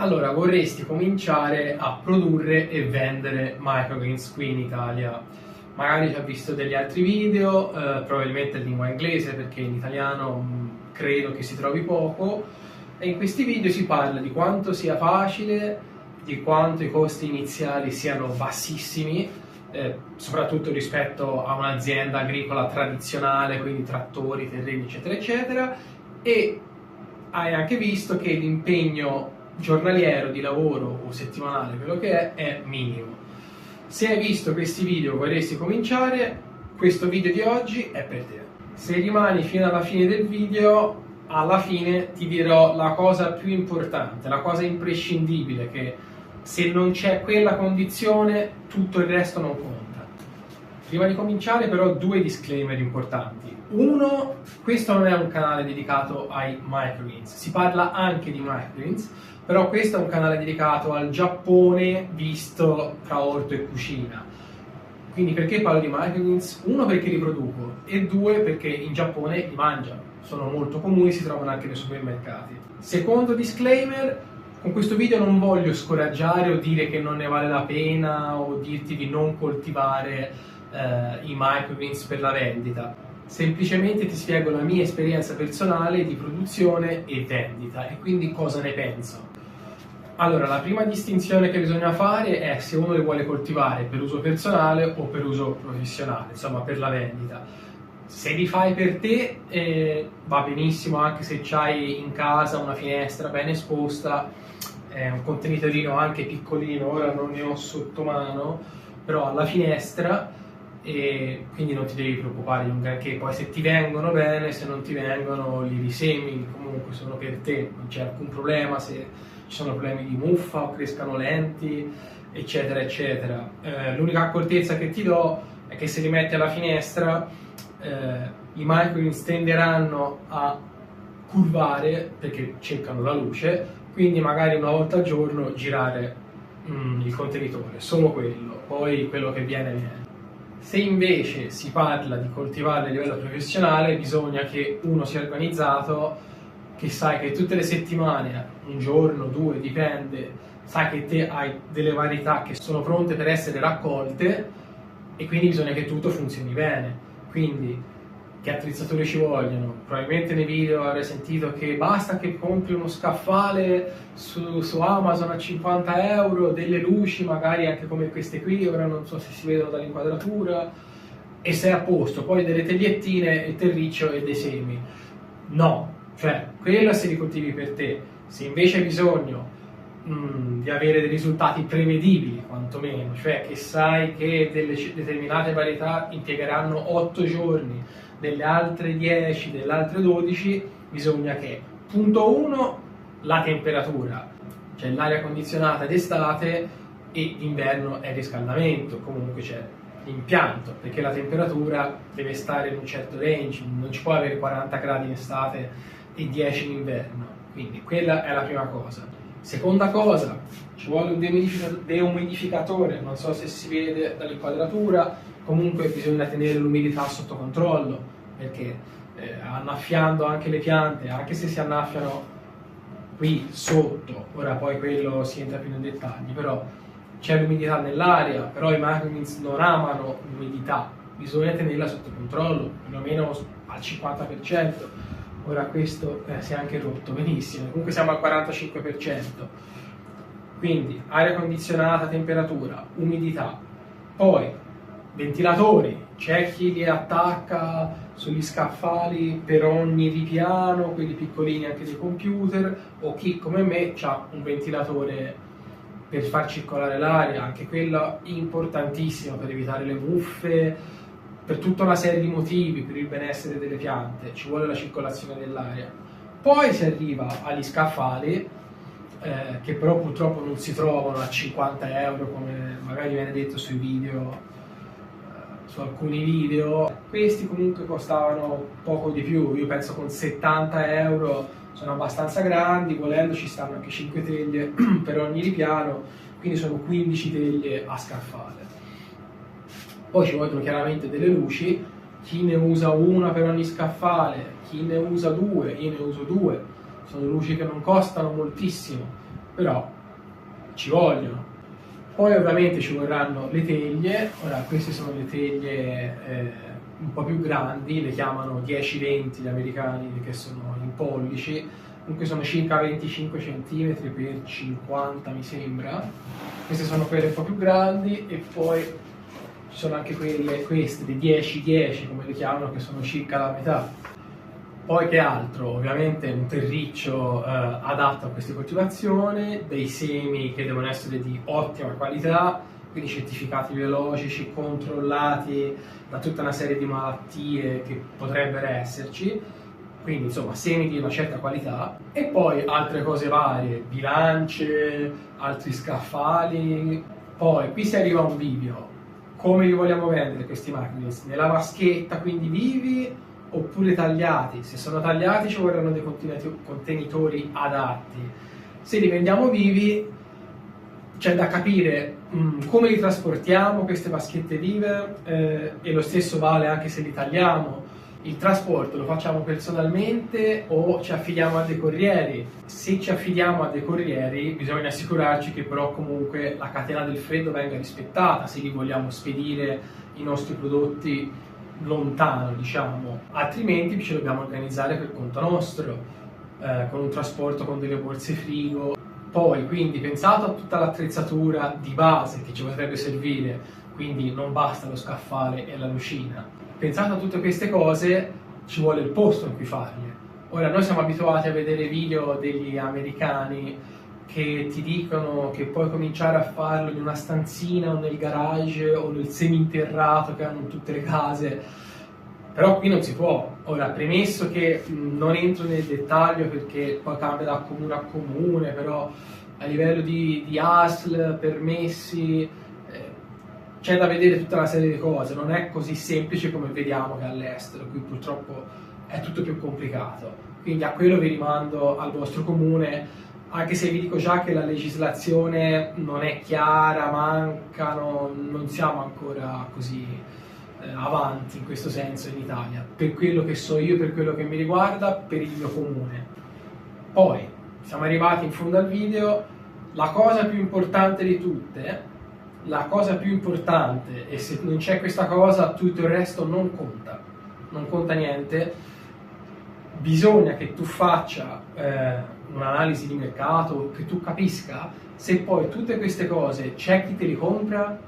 Allora, vorresti cominciare a produrre e vendere microgreens qui in Italia. Magari già visto degli altri video, probabilmente in lingua inglese perché in italiano credo che si trovi poco, e in questi video si parla di quanto sia facile, di quanto i costi iniziali siano bassissimi, soprattutto rispetto a un'azienda agricola tradizionale, quindi trattori, terreni, eccetera, eccetera, e hai anche visto che l'impegno giornaliero di lavoro o settimanale, quello che è minimo. Se hai visto questi video e vorresti cominciare, questo video di oggi è per te. Se rimani fino alla fine del video, alla fine ti dirò la cosa più importante, la cosa imprescindibile, che se non c'è quella condizione tutto il resto non conta. Prima di cominciare però due disclaimer importanti. Uno, questo non è un canale dedicato ai microgreens, si parla anche di microgreens, però questo è un canale dedicato al Giappone visto tra orto e cucina. Quindi perché parlo di microgreens? Uno, perché li produco, e due, perché in Giappone li mangiano, sono molto comuni, si trovano anche nei supermercati. Secondo disclaimer, con questo video non voglio scoraggiare o dire che non ne vale la pena o dirti di non coltivare i microgreens per la vendita. Semplicemente ti spiego la mia esperienza personale di produzione e vendita e quindi cosa ne penso. Allora, la prima distinzione che bisogna fare è se uno le vuole coltivare per uso personale o per uso professionale, insomma per la vendita. Se li fai per te va benissimo, anche se c'hai in casa una finestra ben esposta, un contenitorino anche piccolino, ora non ne ho sotto mano, però alla finestra, e quindi non ti devi preoccupare di un granché. Poi se ti vengono bene, se non ti vengono li risemini, comunque sono per te, non c'è alcun problema se ci sono problemi di muffa o crescano lenti, eccetera eccetera. L'unica accortezza che ti do è che se li metti alla finestra i microgreens tenderanno a curvare perché cercano la luce, quindi magari una volta al giorno girare il contenitore, solo quello, poi quello che viene. Se invece si parla di coltivare a livello professionale, bisogna che uno sia organizzato, che sai che tutte le settimane, un giorno, due, dipende, sai che te hai delle varietà che sono pronte per essere raccolte e quindi bisogna che tutto funzioni bene. Quindi che attrezzature ci vogliono? Probabilmente nei video avrai sentito che basta che compri uno scaffale su Amazon a 50 euro, delle luci magari anche come queste qui, ora non so se si vedono dall'inquadratura, e sei a posto, poi delle tagliettine, il terriccio e dei semi. No, cioè quello se li coltivi per te. Se invece hai bisogno di avere dei risultati prevedibili quantomeno, cioè che sai che delle determinate varietà impiegheranno 8 giorni, delle altre 10, delle altre 12, bisogna che, punto 1, la temperatura, cioè l'aria condizionata d'estate e d'inverno è riscaldamento, comunque c'è l'impianto, perché la temperatura deve stare in un certo range, non ci può avere 40 gradi in estate e 10 in inverno, quindi quella è la prima cosa. Seconda cosa, ci vuole un deumidificatore, non so se si vede dall'inquadratura, comunque bisogna tenere l'umidità sotto controllo, perché annaffiando anche le piante, anche se si annaffiano qui sotto, ora poi quello si entra più nei dettagli, però c'è l'umidità nell'aria, però i microgreens non amano l'umidità, bisogna tenerla sotto controllo, perlomeno al 50%. Ora questo si è anche rotto, benissimo, comunque siamo al 45%. Quindi aria condizionata, temperatura, umidità, poi ventilatori, c'è chi li attacca sugli scaffali per ogni ripiano, quelli piccolini anche dei computer, o chi come me ha un ventilatore per far circolare l'aria, anche quello importantissimo per evitare le muffe, per tutta una serie di motivi, per il benessere delle piante, ci vuole la circolazione dell'aria. Poi si arriva agli scaffali, che però purtroppo non si trovano a 50 euro come magari viene detto sui video, su alcuni video. Questi comunque costavano poco di più, io penso con 70 euro sono abbastanza grandi, volendo ci stanno anche 5 teglie per ogni ripiano, quindi sono 15 teglie a scaffale. Poi ci vogliono chiaramente delle luci, chi ne usa una per ogni scaffale, chi ne usa due, io ne uso due, sono luci che non costano moltissimo, però ci vogliono. Poi ovviamente ci vorranno le teglie. Ora queste sono le teglie un po' più grandi, le chiamano 10-20 gli americani, che sono in pollici, comunque sono circa 25 cm per 50 mi sembra. Queste sono quelle un po' più grandi, e poi ci sono anche queste, le 10-10 come le chiamano, che sono circa la metà. Poi che altro? Ovviamente un terriccio adatto a queste coltivazioni, dei semi che devono essere di ottima qualità, quindi certificati biologici, controllati da tutta una serie di malattie che potrebbero esserci, quindi insomma semi di una certa qualità. E poi altre cose varie, bilance, altri scaffali. Poi qui si arriva a un bivio: come li vogliamo vendere questi microgreens? Nella vaschetta, quindi vivi, oppure tagliati? Se sono tagliati ci vorranno dei contenitori adatti. Se li vendiamo vivi c'è da capire come li trasportiamo queste vaschette vive, e lo stesso vale anche se li tagliamo. Il trasporto lo facciamo personalmente o ci affidiamo a dei corrieri? Se ci affidiamo a dei corrieri bisogna assicurarci che però comunque la catena del freddo venga rispettata, se li vogliamo spedire i nostri prodotti lontano, diciamo. Altrimenti ci dobbiamo organizzare per conto nostro, con un trasporto con delle borse frigo. Poi quindi pensato a tutta l'attrezzatura di base che ci potrebbe servire, quindi non basta lo scaffale e la lucina. Pensato a tutte queste cose ci vuole il posto in cui farle. Ora noi siamo abituati a vedere video degli americani che ti dicono che puoi cominciare a farlo in una stanzina o nel garage o nel seminterrato che hanno in tutte le case, però qui non si può. Ora, premesso che non entro nel dettaglio perché poi cambia da comune a comune, però a livello di ASL, permessi, c'è da vedere tutta una serie di cose, non è così semplice come vediamo che all'estero, qui purtroppo è tutto più complicato, quindi a quello vi rimando al vostro comune, anche se vi dico già che la legislazione non è chiara, mancano, non siamo ancora così avanti in questo senso in Italia, per quello che so io, per quello che mi riguarda, per il mio comune. Poi siamo arrivati in fondo al video, la cosa più importante di tutte, la cosa più importante, e se non c'è questa cosa tutto il resto non conta niente. Bisogna che tu faccia un'analisi di mercato, che tu capisca se poi tutte queste cose c'è chi te li compra,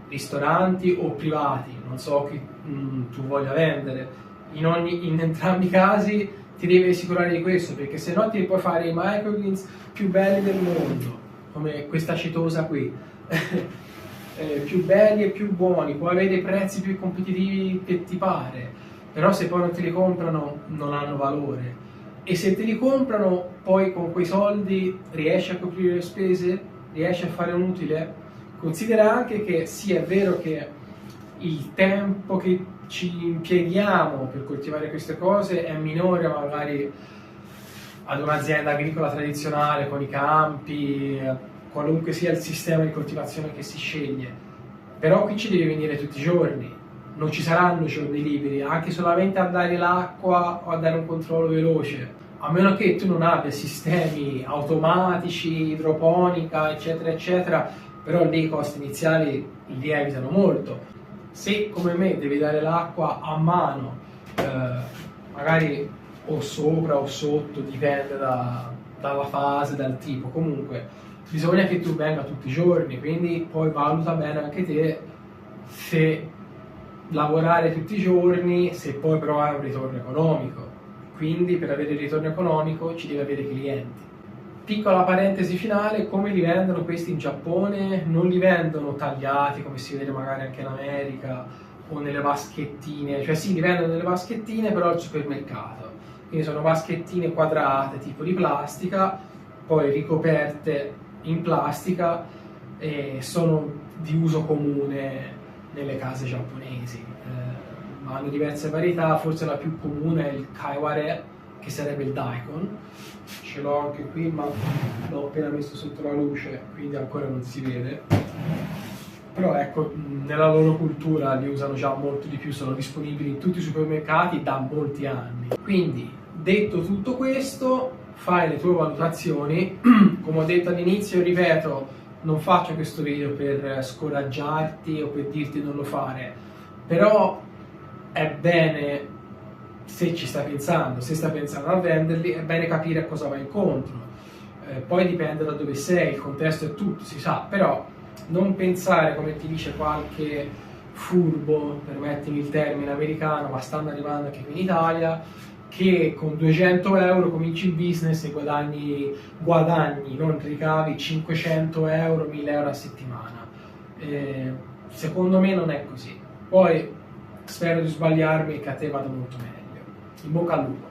ristoranti o privati, non so chi tu voglia vendere. In entrambi i casi ti devi assicurare di questo, perché se no ti puoi fare i microgreens più belli del mondo, come questa acetosa qui, più belli e più buoni, puoi avere i prezzi più competitivi che ti pare, però se poi non te li comprano non hanno valore. E se te li comprano, poi con quei soldi riesci a coprire le spese? Riesci a fare un utile? Considera anche che sì, è vero che il tempo che ci impieghiamo per coltivare queste cose è minore magari ad un'azienda agricola tradizionale con i campi, qualunque sia il sistema di coltivazione che si sceglie, però qui ci devi venire tutti i giorni, non ci saranno giorni liberi, anche solamente a dare l'acqua o a dare un controllo veloce, a meno che tu non abbia sistemi automatici, idroponica, eccetera, eccetera, però lì i costi iniziali lievitano molto. Se come me devi dare l'acqua a mano, magari o sopra o sotto, dipende dalla fase, dal tipo, comunque bisogna che tu venga tutti i giorni, quindi poi valuta bene anche te se lavorare tutti i giorni, se poi però hai un ritorno economico. Quindi per avere il ritorno economico ci devi avere clienti. Piccola parentesi finale, come li vendono questi in Giappone? Non li vendono tagliati come si vede magari anche in America o nelle vaschettine, cioè sì, li vendono nelle vaschettine però al supermercato, quindi sono vaschettine quadrate tipo di plastica, poi ricoperte in plastica, e sono di uso comune nelle case giapponesi. Hanno diverse varietà, forse la più comune è il kaiware, che sarebbe il daikon. Ce l'ho anche qui, ma l'ho appena messo sotto la luce, quindi ancora non si vede. Però ecco, nella loro cultura li usano già molto di più, sono disponibili in tutti i supermercati da molti anni. Quindi, detto tutto questo, fai le tue valutazioni. Come ho detto all'inizio, ripeto, non faccio questo video per scoraggiarti o per dirti non lo fare, però è bene, se ci stai pensando, se stai pensando a venderli, è bene capire a cosa vai incontro. Poi dipende da dove sei, il contesto è tutto, si sa, però non pensare, come ti dice qualche furbo, permettimi il termine americano, ma stanno arrivando anche qui in Italia, che con 200 euro cominci il business e guadagni, non ricavi 500 euro, 1000 euro a settimana. Secondo me non è così. Poi spero di sbagliarmi e che a te vada molto meglio. In bocca al lupo.